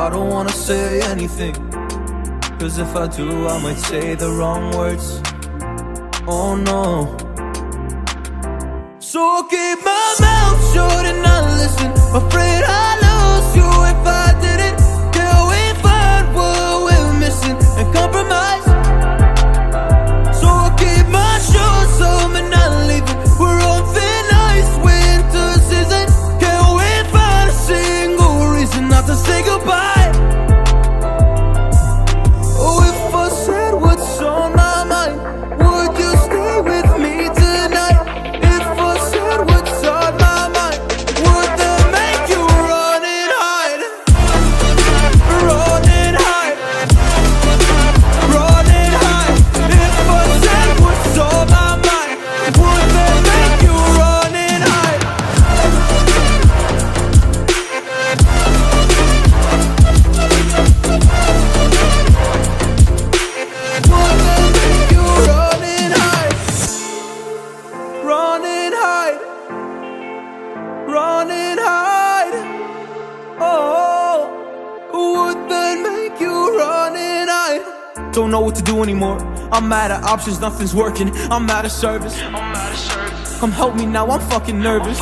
I don't wanna say anything, cause if I do I might say the wrong words. Oh no. So I'll keep my mouth shut and not listen, afraid I'd lose you if I didn't. Till we find what we're missing and compromise. So I'll keep my shoes on and not leaving. We're on thin ice, winter season. Can't we find a single reason not to say goodbye? Oh, if I said what's on my mind, would you stay with me tonight? If I said what's on my mind, would that make you run and hide? Run and hide. Run and hide. If I said what's on my mind, would that make you run and hide? Would that make you run and hide? Run and hide. Run and hide. Oh, would that make you run and hide? Don't know what to do anymore. I'm out of options, nothing's working. I'm out of service. Come help me now, I'm fucking nervous.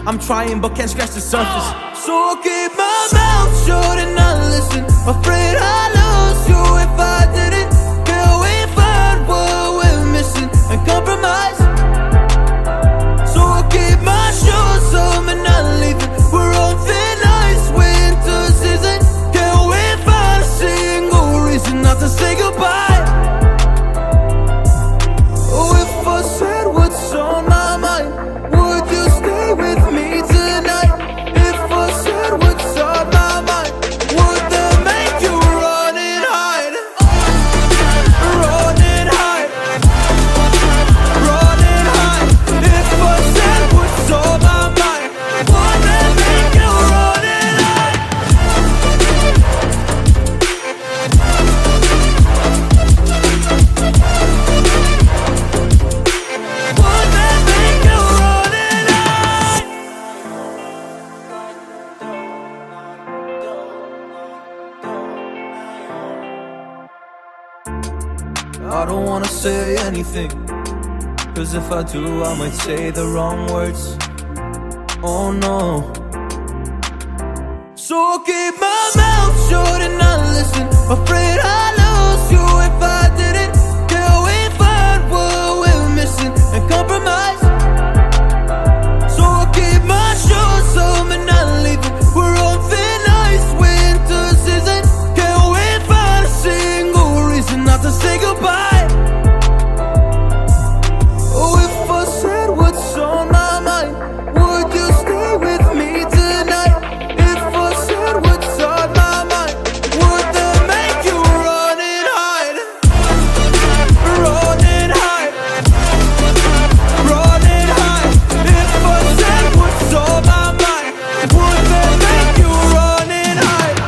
I'm trying but can't scratch the surface. So I'll keep my mouth shut and not listen, afraid I'd lose you if I didn't. Till we find what we're missing and compromise. So I'll keep my shoes on and not leaving. We're on thin ice, winter season. Can't we find a single reason not to say goodbye? Oh, if I said what's on my mind, would you stay with me tonight? If I said what's on my mind, would that make you run and hide? Run and hide. Run and hide. If I said what's on my mind, would that make you run and hide? Would that make you run and hide? I don't wanna say anything, cause if I do I might say the wrong words. Oh no. So I'll keep my mouth shut and not listen, afraid I'd lose you if I didn't. Till we find what we're missing and compromise. So I'll keep my shoes on and not leaving. We're on thin ice, winter season. Can't we find a single reason not to say goodbye? Oh, if I said what's on my mind, would you stay with me tonight? If I said what's on my mind, would that make you run and hide? Run and hide. Run and hide. If I said what's on my mind, would that make you run and hide?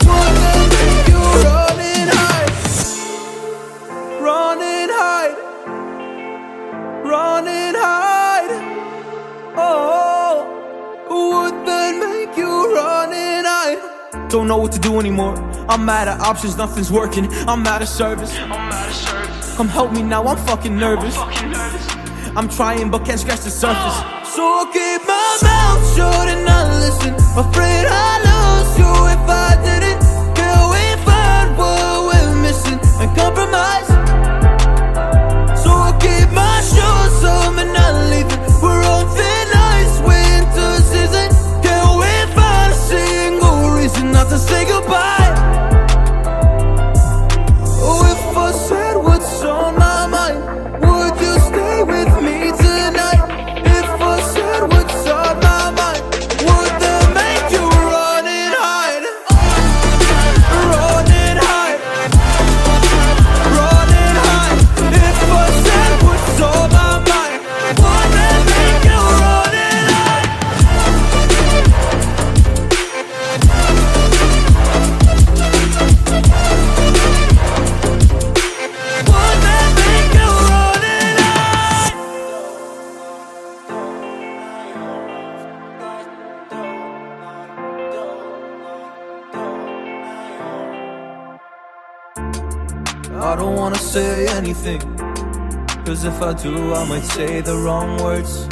Would that make you run and hide? Run and hide. Run and hide. Oh, would that make you run and hide? Don't know what to do anymore. I'm out of options, nothing's working. I'm out of service. Come help me now, I'm fucking nervous. I'm trying but can't scratch the surface. So I'll keep my mouth shut and not listen, afraid I'd lose you if I didn't. Till we find what we're missing and compromise. So I'll keep my shoes on and not leaving. We're on thin ice, winter season. Can't we find a single reason not to say goodbye? Oh, if I said what's on my mind, would you stay with me tonight? If I said what's on my mind, would that make you run I don't wanna say anything, 'cause if I do I might say the wrong words.